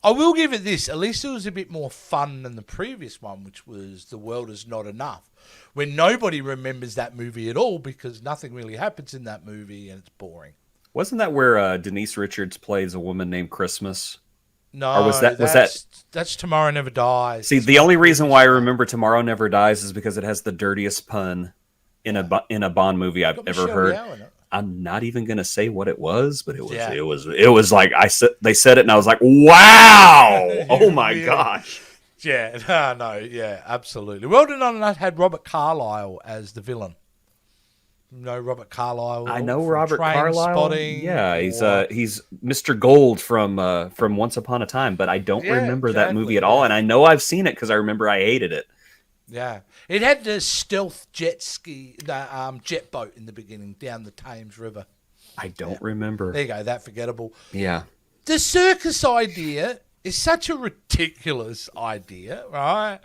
Speaker 1: I will give it this. At least it was a bit more fun than the previous one, which was The World Is Not Enough, where nobody remembers that movie at all because nothing really happens in that movie and it's boring.
Speaker 2: Wasn't that where Denise Richards plays a woman named Christmas?
Speaker 1: No,
Speaker 2: Or was
Speaker 1: that's Tomorrow Never Dies.
Speaker 2: See, the only reason why I remember Tomorrow Never Dies is because it has the dirtiest pun in a Bond movie I've ever heard. I'm not even gonna say what it was, but it was like they said it and I was like, wow, oh my gosh.
Speaker 1: Yeah, no, absolutely. World Is Not Enough had Robert Carlyle as the villain. You know Robert Carlyle?
Speaker 2: I know Robert Carlyle.
Speaker 1: Spotting,
Speaker 2: yeah, he's Mr. Gold from Once Upon a Time, but I don't remember that movie at all, and I know I've seen it because I remember I hated it.
Speaker 1: Yeah, it had the stealth jet boat in the beginning down the Thames River.
Speaker 2: I don't remember.
Speaker 1: There you go, that forgettable.
Speaker 2: Yeah.
Speaker 1: The circus idea is such a ridiculous idea, right?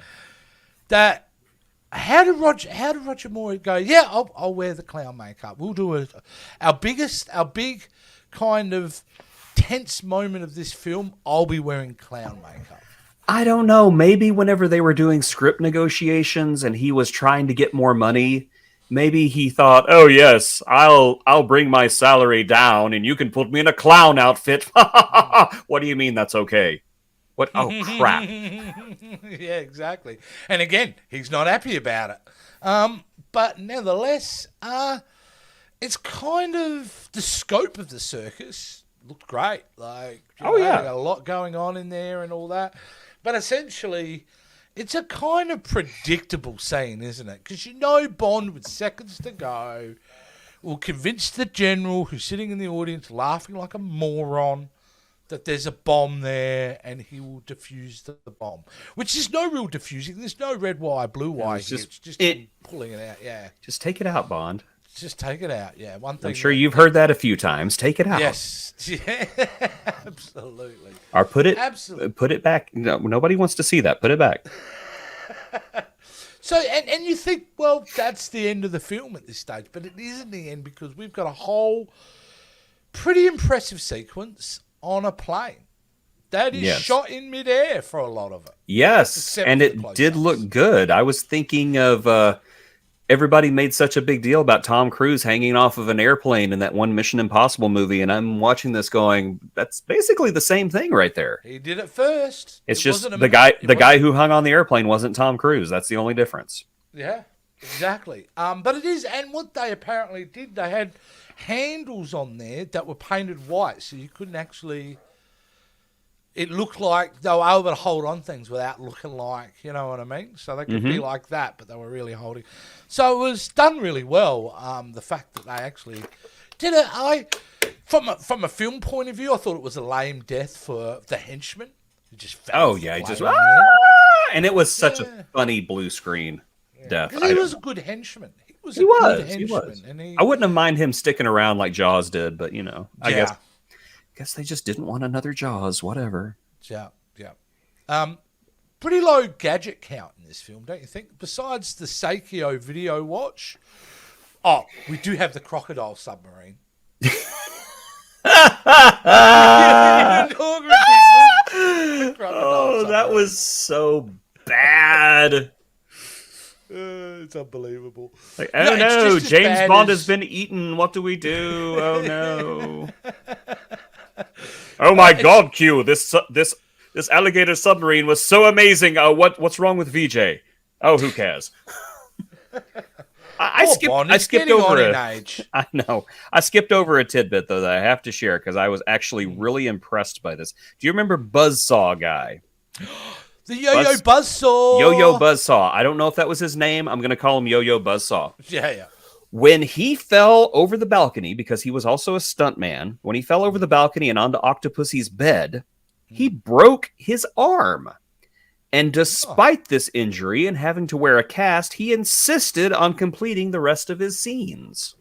Speaker 1: That how did Roger Moore go? Yeah, I'll wear the clown makeup. We'll do it. Our big kind of tense moment of this film. I'll be wearing clown makeup.
Speaker 2: I don't know. Maybe whenever they were doing script negotiations and he was trying to get more money, maybe he thought, "Oh yes, I'll bring my salary down, and you can put me in a clown outfit." What do you mean that's okay? What? Oh crap!
Speaker 1: Yeah, exactly. And again, he's not happy about it. But nevertheless, it's kind of the scope of the circus looked great. Like, they got a lot going on in there and all that. But essentially, it's a kind of predictable scene, isn't it? Because Bond, with seconds to go, will convince the general who's sitting in the audience laughing like a moron that there's a bomb there and he will defuse the bomb. Which is no real defusing. There's no red wire, blue wire here. It's just pulling it out, yeah.
Speaker 2: Just take it out, Bond.
Speaker 1: Just take it out, yeah. One thing.
Speaker 2: I'm sure you've heard that a few times. Take it out.
Speaker 1: Yes, yeah, absolutely.
Speaker 2: Or put it back. No, nobody wants to see that. Put it back.
Speaker 1: So, and you think, well, that's the end of the film at this stage, but it isn't the end because we've got a whole pretty impressive sequence on a plane that is shot in midair for a lot of it.
Speaker 2: Yes, and it did look good. I was thinking of everybody made such a big deal about Tom Cruise hanging off of an airplane in that one Mission Impossible movie, and I'm watching this going, that's basically the same thing right there.
Speaker 1: He did it first.
Speaker 2: It's just the guy who hung on the airplane wasn't Tom Cruise. That's the only difference.
Speaker 1: Yeah, exactly. But it is, and what they apparently did, they had handles on there that were painted white, so you couldn't actually. It looked like they were able to hold on things without looking like, you know what I mean? So they could be like that, but they were really holding. So it was done really well. The fact that they actually did it, from a film point of view, I thought it was a lame death for the henchman. He just fell.
Speaker 2: He just and it was such a funny blue screen death.
Speaker 1: He was a good henchman. He was.
Speaker 2: And I wouldn't have mind him sticking around like Jaws did, but I guess they just didn't want another Jaws, whatever.
Speaker 1: Yeah. Pretty low gadget count in this film, don't you think? Besides the Seikyo video watch. Oh, we do have the crocodile submarine.
Speaker 2: That was so bad.
Speaker 1: It's unbelievable.
Speaker 2: Like, oh no, James Bond has been eaten. What do we do? Oh no. Oh my God, Q! This alligator submarine was so amazing. What's wrong with VJ? Oh, who cares? I skipped over it. I know. I skipped over a tidbit though that I have to share because I was actually really impressed by this. Do you remember Buzzsaw guy?
Speaker 1: The Yo-Yo Buzzsaw.
Speaker 2: Yo-Yo Buzzsaw. I don't know if that was his name. I'm going to call him Yo-Yo Buzzsaw.
Speaker 1: Yeah.
Speaker 2: When he fell over the balcony, because he was also a stuntman, when he fell over the balcony and onto Octopussy's bed, he broke his arm. And despite this injury and having to wear a cast, he insisted on completing the rest of his scenes.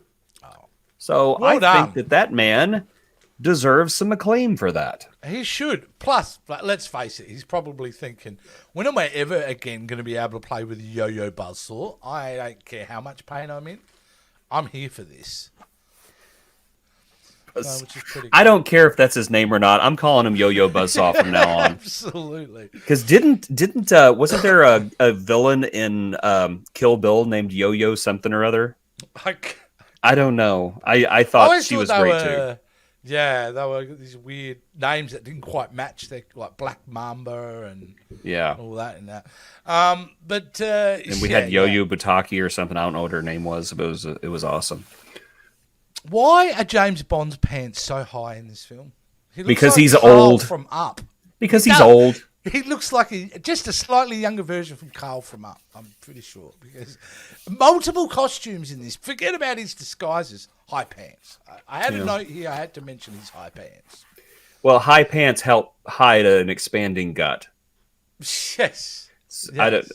Speaker 2: So I think that man deserves some acclaim for that.
Speaker 1: He should. Plus, let's face it, he's probably thinking, when am I ever again going to be able to play with Yo-Yo Buzzsaw? I don't care how much pain I'm in. I'm here for this. which is pretty
Speaker 2: I
Speaker 1: good.
Speaker 2: don't care if that's his name or not. I'm calling him Yo-Yo Buzzsaw from now on.
Speaker 1: Absolutely.
Speaker 2: Because wasn't there a villain in Kill Bill named Yo-Yo something or other?
Speaker 1: Like,
Speaker 2: I don't know. I
Speaker 1: I
Speaker 2: thought
Speaker 1: always
Speaker 2: she
Speaker 1: thought
Speaker 2: was
Speaker 1: they
Speaker 2: great too.
Speaker 1: were, yeah, they were these weird names that didn't quite match. They like Black Mamba and
Speaker 2: Yeah.
Speaker 1: all that and that.
Speaker 2: And we had Yo-Yo Butaki or something. I don't know what her name was, but it was awesome.
Speaker 1: Why are James Bond's pants so high in this film? He looks
Speaker 2: Because
Speaker 1: like
Speaker 2: he's
Speaker 1: Carl
Speaker 2: old.
Speaker 1: from Up.
Speaker 2: Because he's
Speaker 1: No,
Speaker 2: old.
Speaker 1: He looks like just a slightly younger version from Carl from Up. I'm pretty sure because multiple costumes in this. Forget about his disguises. High pants. I had a note here. I had to mention his high pants.
Speaker 2: Well, high pants help hide an expanding gut.
Speaker 1: Yes.
Speaker 2: I don't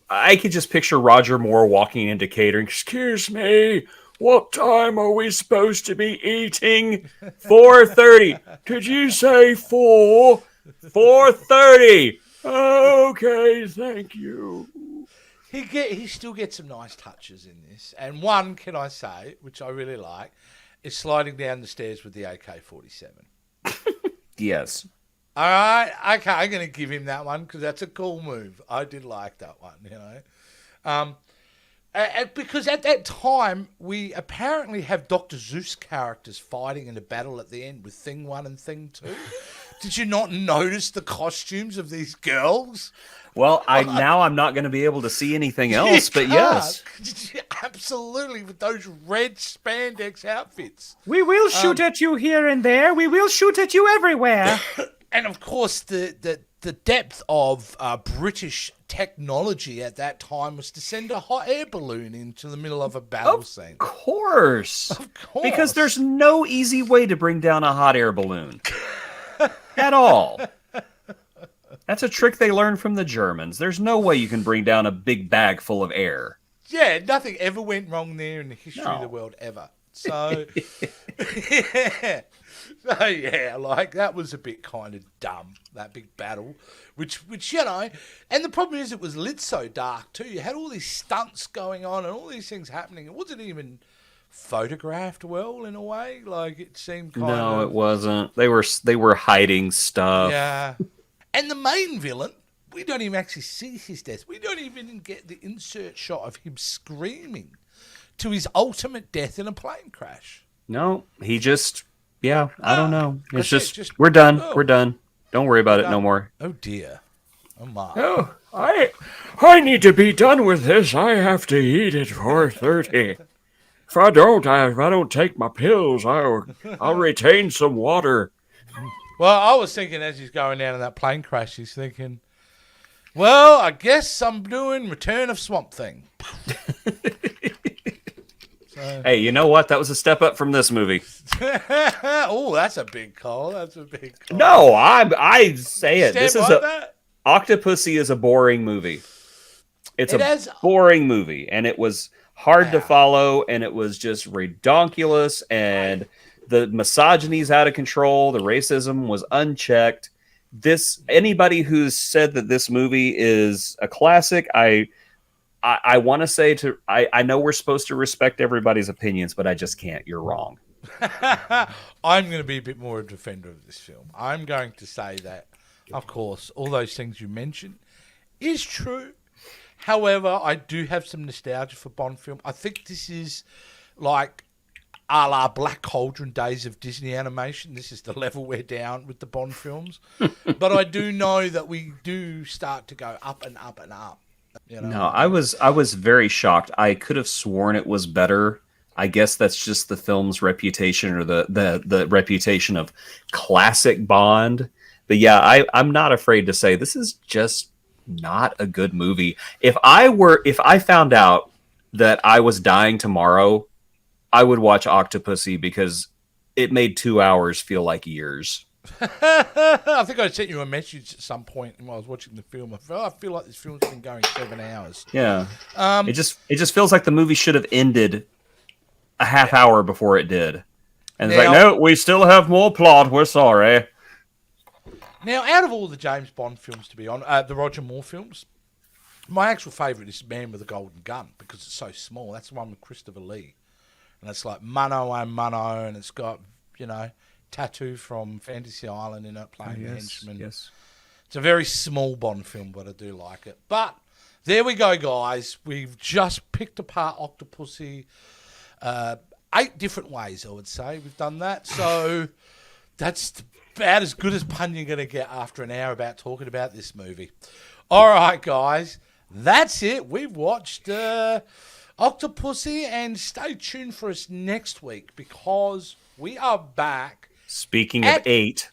Speaker 2: I could just picture Roger Moore walking into catering. Excuse me, what time are we supposed to be eating? 4:30. Did you say 4? 4:30. Okay, thank you.
Speaker 1: He still gets some nice touches in this, and one can I say, which I really like, is sliding down the stairs with the AK-47.
Speaker 2: Yes.
Speaker 1: All right, okay, I'm going to give him that one because that's a cool move. I did like that one, because at that time we apparently have Dr. Zeus characters fighting in a battle at the end with Thing 1 and Thing 2. Did you not notice the costumes of these girls?
Speaker 2: Well, I'm not going to be able to see anything else, but yes.
Speaker 1: Absolutely, with those red spandex outfits.
Speaker 3: We will shoot at you here and there. We will shoot at you everywhere.
Speaker 1: And of course, the depth of British technology at that time was to send a hot air balloon into the middle of a battle scene.
Speaker 2: Of course. Because there's no easy way to bring down a hot air balloon. At all. That's a trick they learned from the Germans. There's no way you can bring down a big bag full of air.
Speaker 1: Yeah, nothing ever went wrong there in the history of the world ever. So, yeah. So, yeah, like, that was a bit kind of dumb, that big battle, which and the problem is it was lit so dark, too. You had all these stunts going on and all these things happening. It wasn't even photographed well, in a way. Like, it seemed kind of...
Speaker 2: No, it wasn't. They were hiding stuff.
Speaker 1: Yeah. And the main villain, we don't even actually see his death. We don't even get the insert shot of him screaming to his ultimate death in a plane crash.
Speaker 2: No, he just... Yeah, I don't know. It's just we're done.
Speaker 1: Oh.
Speaker 2: We're done. Don't worry about it no more.
Speaker 1: Oh, dear. Oh, my.
Speaker 4: Oh, I need to be done with this. I have to eat at 4:30. If I don't take my pills, I'll retain some water.
Speaker 1: Well, I was thinking as he's going down in that plane crash, he's thinking, well, I guess I'm doing Return of Swamp Thing.
Speaker 2: Hey, you know what? That was a step up from this movie.
Speaker 1: Oh, that's a big call. That's a big call.
Speaker 2: No, I say it.
Speaker 1: Stand
Speaker 2: This is
Speaker 1: by that?
Speaker 2: Octopussy is a boring movie. It's a boring movie, and it was hard to follow, and it was just redonkulous, and the misogyny's out of control. The racism was unchecked. Anybody who's said that this movie is a classic, I want to say I know we're supposed to respect everybody's opinions, but I just can't. You're wrong.
Speaker 1: I'm going to be a bit more a defender of this film. I'm going to say that, of course, all those things you mentioned is true. However, I do have some nostalgia for Bond film. I think this is like a la Black Cauldron days of Disney animation. This is the level we're down with the Bond films. But I do know that we do start to go up and up and up. You know?
Speaker 2: No, I was very shocked. I could have sworn it was better. I guess that's just the film's reputation or the reputation of classic Bond. But yeah, I'm not afraid to say this is just not a good movie. If I found out that I was dying tomorrow, I would watch Octopussy because it made 2 hours feel like years.
Speaker 1: I think I sent you a message at some point when I was watching the film. I feel like this film's been going 7 hours.
Speaker 2: Yeah. It just feels like the movie should have ended a half hour before it did. And it's like, no, we still have more plot. We're sorry.
Speaker 1: Now, out of all the James Bond films, to be honest, the Roger Moore films, my actual favourite is Man with a Golden Gun because it's so small. That's the one with Christopher Lee. and it's like Mano and Mano, and it's got, you know, Tattoo from Fantasy Island in it playing the henchman.
Speaker 2: Yes.
Speaker 1: It's a very small Bond film, but I do like it. But there we go, guys. We've just picked apart Octopussy 8 different ways, I would say. We've done that. So that's about as good as pun you're going to get after an hour about talking about this movie. All right, guys. That's it. We've watched Octopussy, and stay tuned for us next week because we are back.
Speaker 2: Speaking of 8.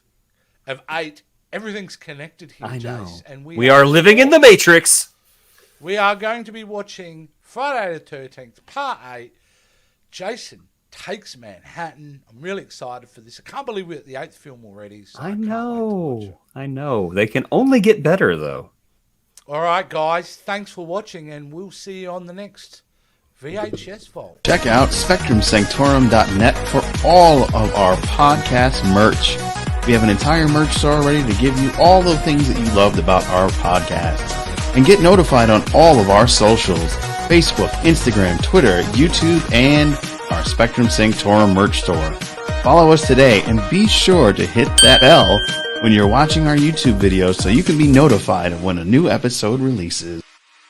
Speaker 1: Of 8. Everything's connected here,
Speaker 2: I know.
Speaker 1: Jace. And
Speaker 2: we are living in the Matrix.
Speaker 1: We are going to be watching Friday the 13th, Part 8. Jason Takes Manhattan. I'm really excited for this. I can't believe we're at the 8th film already. So
Speaker 2: I know. They can only get better, though.
Speaker 1: All right, guys. Thanks for watching, and we'll see you on the next VHS Vault.
Speaker 5: Check out SpectrumSanctorum.net for all of our podcast merch. We have an entire merch store ready to give you all the things that you loved about our podcast. And get notified on all of our socials: Facebook, Instagram, Twitter, YouTube, and our Spectrum Sanctorum merch store. Follow us today and be sure to hit that bell when you're watching our YouTube videos so you can be notified of when a new episode releases.